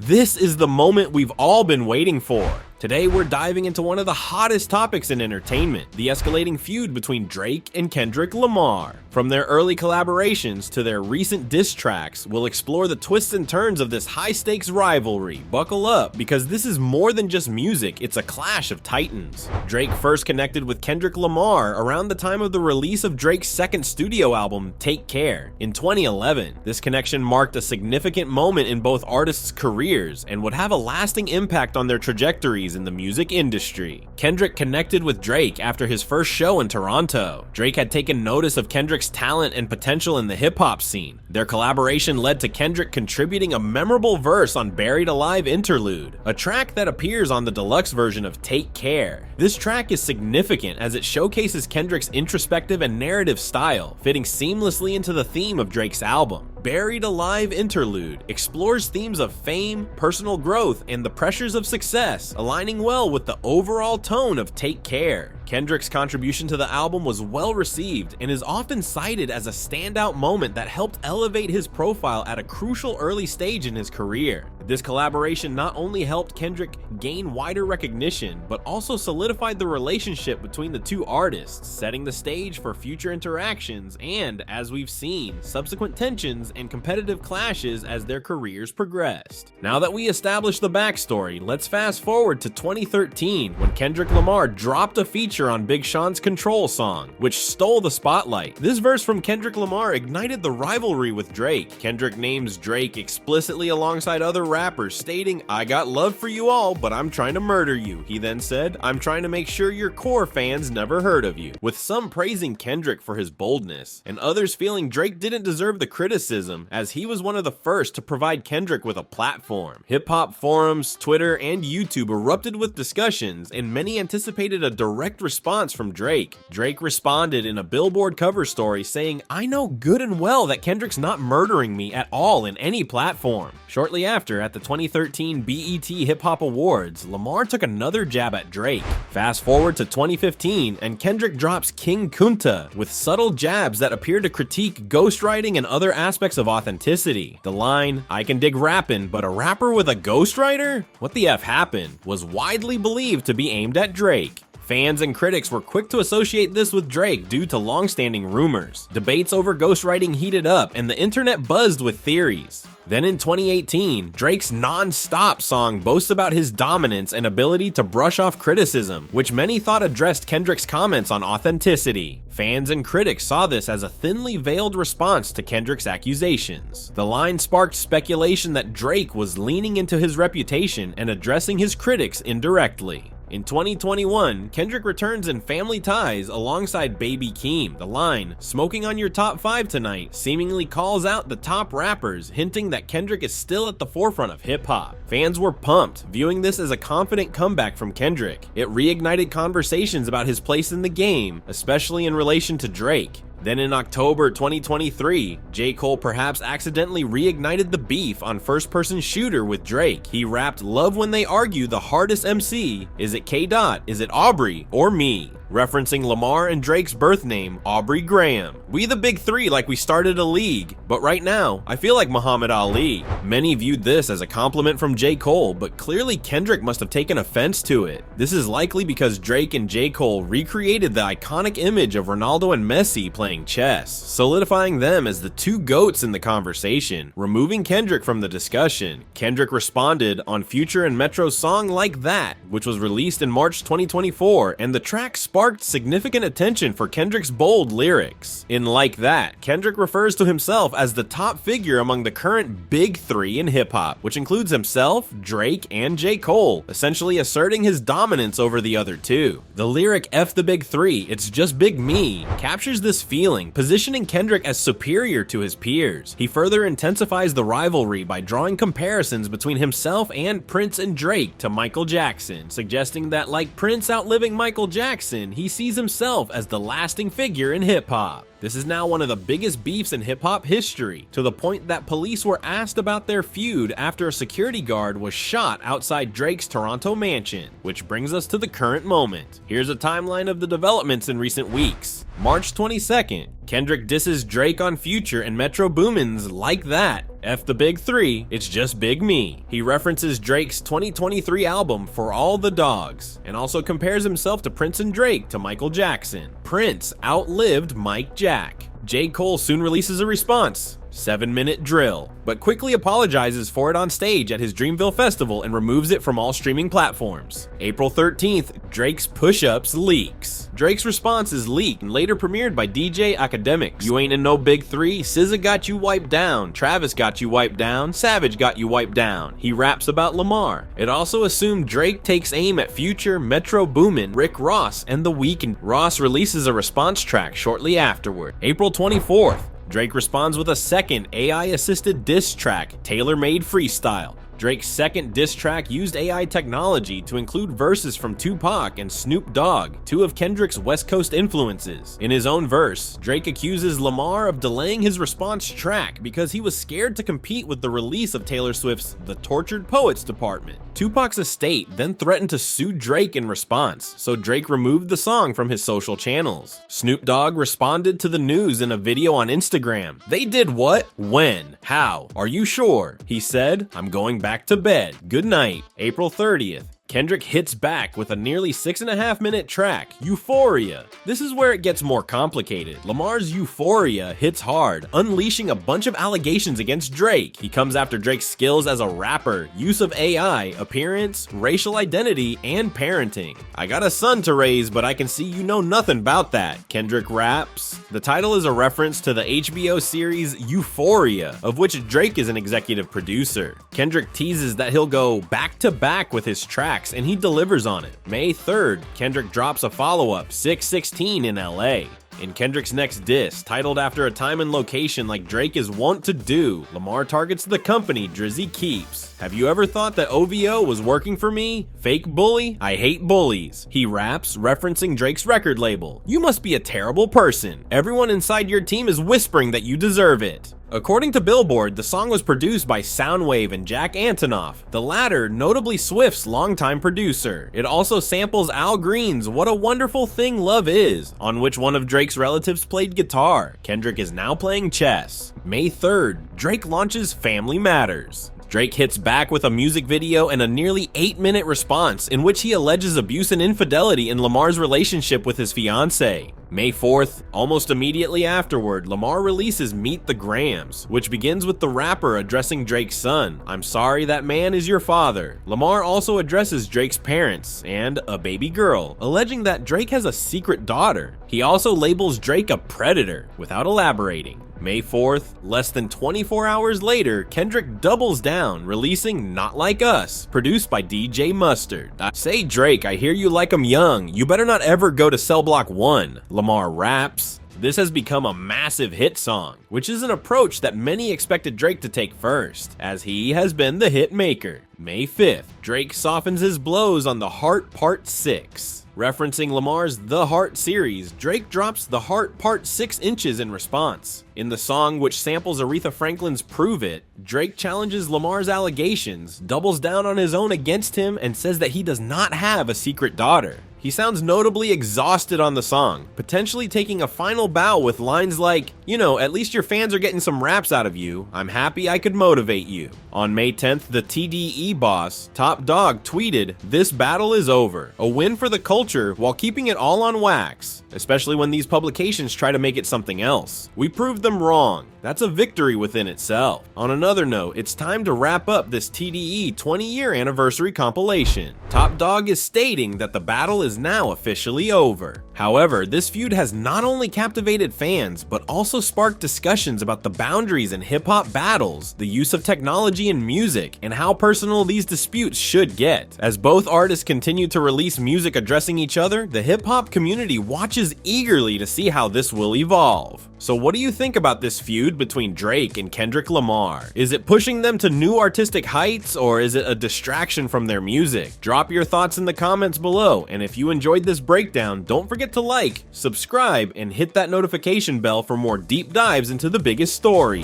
This is the moment we've all been waiting for. Today we're diving into one of the hottest topics in entertainment, the escalating feud between Drake and Kendrick Lamar. From their early collaborations to their recent diss tracks, we'll explore the twists and turns of this high-stakes rivalry. Buckle up, because this is more than just music, it's a clash of titans. Drake first connected with Kendrick Lamar around the time of the release of Drake's second studio album, Take Care, in 2011. This connection marked a significant moment in both artists' careers and would have a lasting impact on their trajectories in the music industry. Kendrick connected with Drake after his first show in Toronto. Drake had taken notice of Kendrick's talent and potential in the hip-hop scene. Their collaboration led to Kendrick contributing a memorable verse on Buried Alive Interlude, a track that appears on the deluxe version of Take Care. This track is significant as it showcases Kendrick's introspective and narrative style, fitting seamlessly into the theme of Drake's album. Buried Alive Interlude explores themes of fame, personal growth, and the pressures of success, aligning well with the overall tone of Take Care. Kendrick's contribution to the album was well received and is often cited as a standout moment that helped elevate his profile at a crucial early stage in his career. This collaboration not only helped Kendrick gain wider recognition, but also solidified the relationship between the two artists, setting the stage for future interactions and, as we've seen, subsequent tensions and competitive clashes as their careers progressed. Now that we established the backstory, let's fast forward to 2013 when Kendrick Lamar dropped a feature on Big Sean's Control song, which stole the spotlight. This verse from Kendrick Lamar ignited the rivalry with Drake. Kendrick names Drake explicitly alongside other rappers, stating, "I got love for you all, but I'm trying to murder you." He then said, "I'm trying to make sure your core fans never heard of you," with some praising Kendrick for his boldness, and others feeling Drake didn't deserve the criticism as he was one of the first to provide Kendrick with a platform. Hip-hop forums, Twitter, and YouTube erupted with discussions, and many anticipated a direct response from Drake. Drake responded in a Billboard cover story saying, "I know good and well that Kendrick's not murdering me at all in any platform." Shortly after, at the 2013 BET Hip Hop Awards, Lamar took another jab at Drake. Fast forward to 2015, and Kendrick drops King Kunta with subtle jabs that appear to critique ghostwriting and other aspects of authenticity. The line, "I can dig rappin', but a rapper with a ghostwriter? What the F happened?" was widely believed to be aimed at Drake. Fans and critics were quick to associate this with Drake due to long-standing rumors. Debates over ghostwriting heated up, and the internet buzzed with theories. Then in 2018, Drake's Non-Stop song boasts about his dominance and ability to brush off criticism, which many thought addressed Kendrick's comments on authenticity. Fans and critics saw this as a thinly veiled response to Kendrick's accusations. The line sparked speculation that Drake was leaning into his reputation and addressing his critics indirectly. In 2021, Kendrick returns in Family Ties alongside Baby Keem. The line, "Smoking on your top 5 tonight," seemingly calls out the top rappers, hinting that Kendrick is still at the forefront of hip-hop. Fans were pumped, viewing this as a confident comeback from Kendrick. It reignited conversations about his place in the game, especially in relation to Drake. Then in October 2023, J. Cole perhaps accidentally reignited the beef on First Person Shooter with Drake. He rapped, "Love when they argue the hardest MC. Is it K. Dot? Is it Aubrey? Or me?" referencing Lamar and Drake's birth name, Aubrey Graham. "We the big three like we started a league, but right now, I feel like Muhammad Ali." Many viewed this as a compliment from J. Cole, but clearly Kendrick must have taken offense to it. This is likely because Drake and J. Cole recreated the iconic image of Ronaldo and Messi playing chess, solidifying them as the two GOATs in the conversation, removing Kendrick from the discussion. Kendrick responded on Future and Metro's song Like That, which was released in March 2024, and the track sparked significant attention for Kendrick's bold lyrics. In Like That, Kendrick refers to himself as the top figure among the current big three in hip-hop, which includes himself, Drake, and J. Cole, essentially asserting his dominance over the other two. The lyric "F the big three, it's just big me" captures this feeling, positioning Kendrick as superior to his peers. He further intensifies the rivalry by drawing comparisons between himself and Prince and Drake to Michael Jackson, suggesting that like Prince outliving Michael Jackson, he sees himself as the lasting figure in hip-hop. This is now one of the biggest beefs in hip-hop history, to the point that police were asked about their feud after a security guard was shot outside Drake's Toronto mansion, which brings us to the current moment. Here's a timeline of the developments in recent weeks. March 22nd, Kendrick disses Drake on Future and Metro Boomin's Like That. F the Big Three, it's just Big Me. He references Drake's 2023 album For All the Dogs, and also compares himself to Prince and Drake to Michael Jackson. Prince outlived Mike Jack. J. Cole soon releases a response, 7-minute drill, but quickly apologizes for it on stage at his Dreamville festival and removes it from all streaming platforms. April 13th, Drake's Push-Ups leaks. Drake's response is leaked and later premiered by DJ Academics. You ain't in no big three, SZA got you wiped down, Travis got you wiped down, Savage got you wiped down. He raps about Lamar. It also assumed Drake takes aim at Future, Metro Boomin, Rick Ross, and The Weeknd. Ross releases a response track shortly afterward. April 24th, Drake responds with a second AI-assisted diss track, Made Freestyle. Drake's second diss track used AI technology to include verses from Tupac and Snoop Dogg, two of Kendrick's West Coast influences. In his own verse, Drake accuses Lamar of delaying his response track because he was scared to compete with the release of Taylor Swift's The Tortured Poets Department. Tupac's estate then threatened to sue Drake in response, so Drake removed the song from his social channels. Snoop Dogg responded to the news in a video on Instagram. They did what? When? How? Are you sure? He said, I'm going back to bed. Good night. April 30th. Kendrick hits back with a nearly 6.5-minute track, Euphoria. This is where it gets more complicated. Lamar's Euphoria hits hard, unleashing a bunch of allegations against Drake. He comes after Drake's skills as a rapper, use of AI, appearance, racial identity, and parenting. I got a son to raise, but I can see you know nothing about that, Kendrick raps. The title is a reference to the HBO series Euphoria, of which Drake is an executive producer. Kendrick teases that he'll go back-to-back with his tracks, and he delivers on it. May 3rd, Kendrick drops a follow-up, 616 in LA. In Kendrick's next diss, titled after a time and location like Drake is wont to do, Lamar targets the company Drizzy keeps. Have you ever thought that OVO was working for me? Fake bully? I hate bullies. He raps, referencing Drake's record label. You must be a terrible person. Everyone inside your team is whispering that you deserve it. According to Billboard, the song was produced by Soundwave and Jack Antonoff, the latter notably Swift's longtime producer. It also samples Al Green's What a Wonderful Thing Love Is, on which one of Drake's relatives played guitar. Kendrick is now playing chess. May 3rd, Drake launches Family Matters. Drake hits back with a music video and a nearly 8-minute response in which he alleges abuse and infidelity in Lamar's relationship with his fiancée. May 4th, almost immediately afterward, Lamar releases Meet the Grams, which begins with the rapper addressing Drake's son. I'm sorry that man is your father. Lamar also addresses Drake's parents and a baby girl, alleging that Drake has a secret daughter. He also labels Drake a predator, without elaborating. May 4th, less than 24 hours later, Kendrick doubles down, releasing Not Like Us, produced by DJ Mustard. Say Drake, I hear you like 'em young. You better not ever go to Cell Block 1. Lamar raps. This has become a massive hit song, which is an approach that many expected Drake to take first, as he has been the hit maker. May 5th, Drake softens his blows on The Heart Part 6. Referencing Lamar's The Heart series, Drake drops The Heart Part 6 inches in response. In the song, which samples Aretha Franklin's Prove It, Drake challenges Lamar's allegations, doubles down on his own against him, and says that he does not have a secret daughter. He sounds notably exhausted on the song, potentially taking a final bow with lines like, you know, at least your fans are getting some raps out of you. I'm happy I could motivate you. On May 10th, the TDE boss, Top Dog, tweeted, "This battle is over. A win for the culture while keeping it all on wax, especially when these publications try to make it something else. We proved them wrong. That's a victory within itself." On another note, it's time to wrap up this TDE 20-year anniversary compilation. Top Dog is stating that the battle is now officially over. However, this feud has not only captivated fans, but also sparked discussions about the boundaries in hip-hop battles, the use of technology in music, and how personal these disputes should get. As both artists continue to release music addressing each other, the hip-hop community watches eagerly to see how this will evolve. So what do you think about this feud between Drake and Kendrick Lamar? Is it pushing them to new artistic heights, or is it a distraction from their music? Drop your thoughts in the comments below, and if you you enjoyed this breakdown, don't forget to like, subscribe, and hit that notification bell for more deep dives into the biggest story.